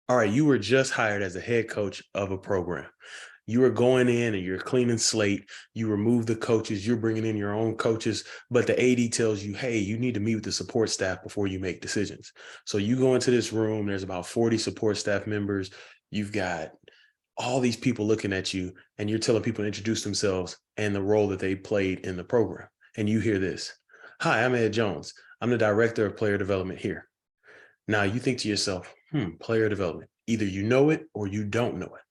All right, you were just hired as a head coach of a program. You are going in and you're cleaning slate. You remove the coaches, you're bringing in your own coaches, but the AD tells you, hey, you need to meet with the support staff before you make decisions. So you go into this room, there's about 40 support staff members. You've got all these people looking at you, and you're telling people to introduce themselves and the role that they played in the program. And you hear this: hi, I'm Ed Jones. I'm the director of player development here. Now you think to yourself, player development. Either you know it or you don't know it.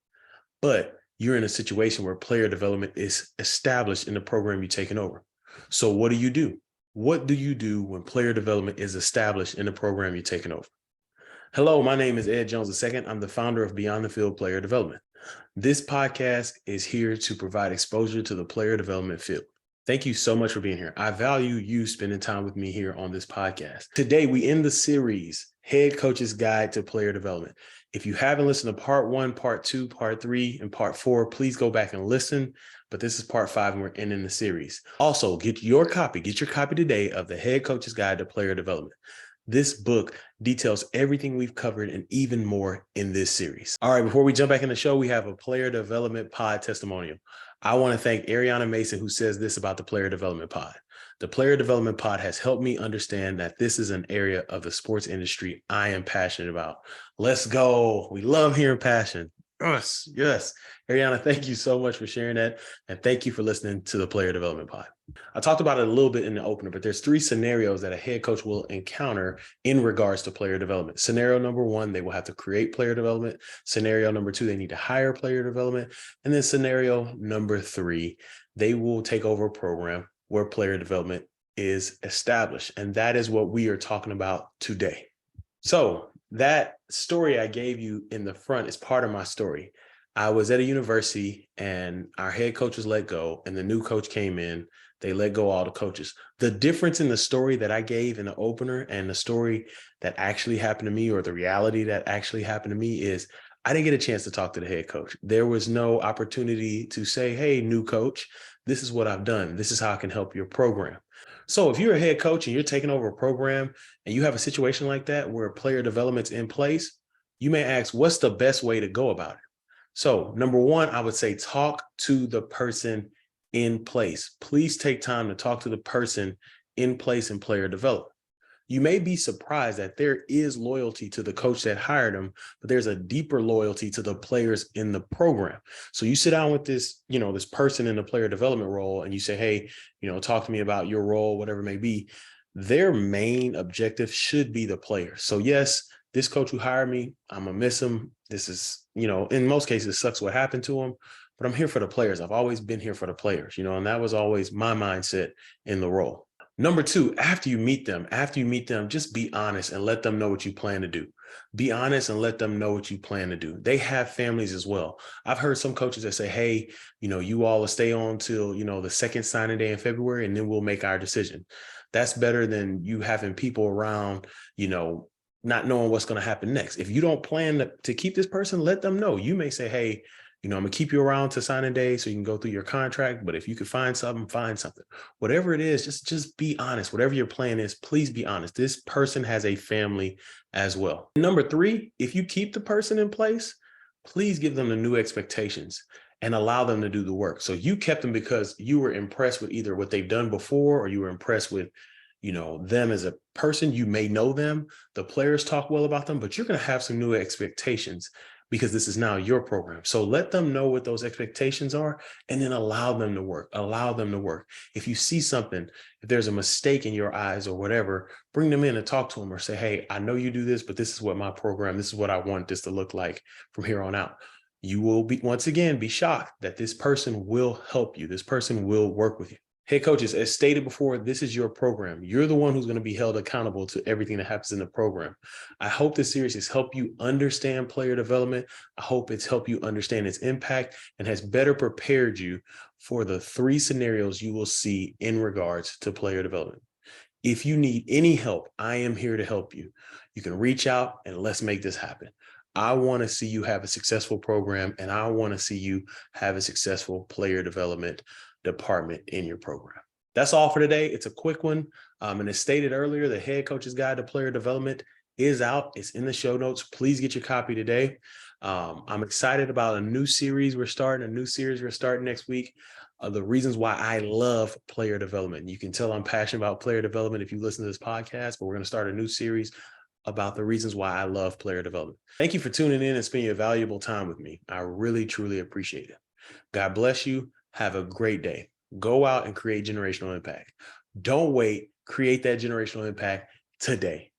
But you're in a situation where player development is established in the program you're taking over. So what do you do? What do you do when player development is established in the program you're taking over? Hello, my name is Ed Jones II. I'm the founder of Beyond the Field Player Development. This podcast is here to provide exposure to the player development field. Thank you so much for being here. I value you spending time with me here on this podcast. Today, we end the series, Head Coach's Guide to Player Development. If you haven't listened to part 1, part 2, part 3, and part 4, please go back and listen. But this is part 5, and we're ending the series. Also, get your copy today of the Head Coach's Guide to Player Development. This book details everything we've covered and even more in this series. All right, before we jump back in the show, we have a player development pod testimonial. I want to thank Ariyanna Mason, who says this about the player development pod. The player development pod has helped me understand that this is an area of the sports industry I am passionate about. Let's go. We love hearing passion. Yes, yes. Ariyanna, thank you so much for sharing that. And thank you for listening to the player development pod. I talked about it a little bit in the opener, but there's 3 scenarios that a head coach will encounter in regards to player development. Scenario number 1, they will have to create player development. Scenario number 2, they need to hire player development. And then scenario number 3, they will take over a program where player development is established. And that is what we are talking about today. So that story I gave you in the front is part of my story. I was at a university and our head coach was let go and the new coach came in. They let go all the coaches. The difference in the story that I gave in the opener and the story that actually happened to me, or the reality that actually happened to me, is I didn't get a chance to talk to the head coach. There was no opportunity to say, hey, new coach, this is what I've done. This is how I can help your program. So if you're a head coach and you're taking over a program and you have a situation like that where player development's in place, you may ask, what's the best way to go about it? So number 1, I would say talk to the person in place. Please take time to talk to the person in place in player development. You may be surprised that there is loyalty to the coach that hired him, but there's a deeper loyalty to the players in the program. So you sit down with this, this person in the player development role and you say, hey, talk to me about your role, whatever it may be. Their main objective should be the player. So yes, this coach who hired me, I'm gonna miss him. This is, in most cases, it sucks what happened to him, but I'm here for the players. I've always been here for the players, and that was always my mindset in the role. Number 2, after you meet them, just be honest and let them know what you plan to do. Be honest and let them know what you plan to do. They have families as well. I've heard some coaches that say, hey, you all will stay on till, the second signing day in February, and then we'll make our decision. That's better than you having people around, not knowing what's going to happen next. If you don't plan to keep this person, let them know. You may say, hey, I'm going to keep you around to signing day so you can go through your contract. But if you could find something, find something. Whatever it is, just be honest. Whatever your plan is, please be honest. This person has a family as well. Number 3, if you keep the person in place, please give them the new expectations and allow them to do the work. So you kept them because you were impressed with either what they've done before, or you were impressed with them as a person. You may know them, the players talk well about them, but you're going to have some new expectations because this is now your program. So let them know what those expectations are and then allow them to work. If you see something, if there's a mistake in your eyes or whatever, bring them in and talk to them or say, hey, I know you do this, but this is what my program, this is what I want this to look like from here on out. You will once again be shocked that this person will help you. This person will work with you. Head coaches, as stated before, this is your program. You're the one who's going to be held accountable to everything that happens in the program. I hope this series has helped you understand player development. I hope it's helped you understand its impact and has better prepared you for the 3 scenarios you will see in regards to player development. If you need any help, I am here to help you. You can reach out and let's make this happen. I want to see you have a successful program, and I want to see you have a successful player development department in your program. That's all for today. It's a quick one. And as stated earlier, the Head Coach's Guide to Player Development is out. It's in the show notes. Please get your copy today. I'm excited about a new series we're starting next week. The reasons why I love player development. You can tell I'm passionate about player development if you listen to this podcast, but we're going to start a new series about the reasons why I love player development. Thank you for tuning in and spending your valuable time with me. I really, truly appreciate it. God bless you. Have a great day. Go out and create generational impact. Don't wait. Create that generational impact today.